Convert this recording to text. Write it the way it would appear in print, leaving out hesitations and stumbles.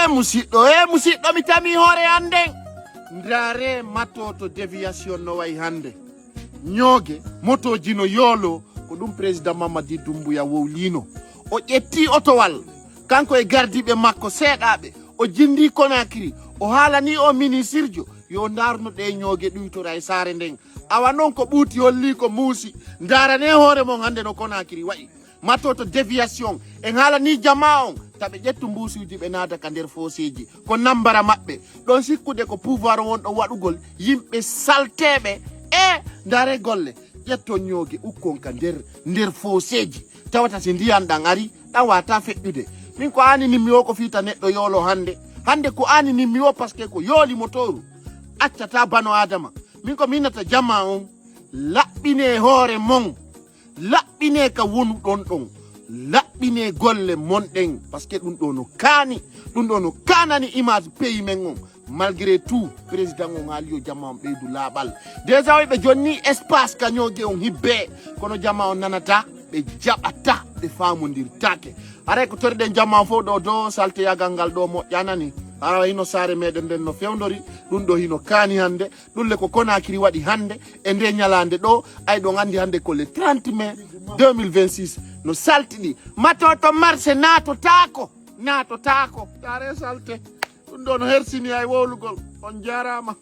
musidɗo mi tami hoore hande. Ndare matoto déviation no way hande. Ñooge motoji no yoolo ko ɗum président Mamadi Doumbouya wowlino. O ƴetti otowal kanko e gardiɓe makko seeɗaɓe o jindi Conakry o haalani o ministre jo yo darno ɗe ñooge ɗuytora e saare nden. Awa noon ko ɓuuti holli ko muusi darane hoore mon hande no Conakry wayi. Matoto déviation en haalani jama on taɓe ƴettu mbusuji ɓe naada ka nder foseji ko nambara maɓɓe ɗon sikkude ko pouvoir wonɗo waɗugol yimɓe salteɓe e ndare golle ƴetto ñooge ukkon ka nder foseji tawata si ndiyan ɗan ari ɗan wata feƴƴude. Min ko ani nimmi o ko fiita neɗɗo yoolo hande ko ani nimmi o par ce que ko yooli motoru accata bano adama. Min ko minata jama on laɓɓine hoore mon laɓɓine ka wonu ɗon ɗon laɓɓine golle monɗen par ce que ɗum ɗo no kaani ɗum ɗo no kanani image pays men on malgré tout président on haali yo jama on ɓeydu laaɓal déjà ɓe jonni espace ka ñoogue on hibbe kono jama on nanata ɓe jaɓata ɓe famodirtake haray ko toriɗen jama fof ɗo do salteyagal ngal ɗo moƴƴanani ara hino saare meɗen nden no fewdori ɗum ɗo hino kaani hande ɗulle ko Conakry waɗi hande e nde ñalande ɗo ay ɗon andi hande ko le 30 mai 2026 no saltiɗi matoto marché natotako tare salte ɗum ɗo no hersini ay wowlugol on jarama.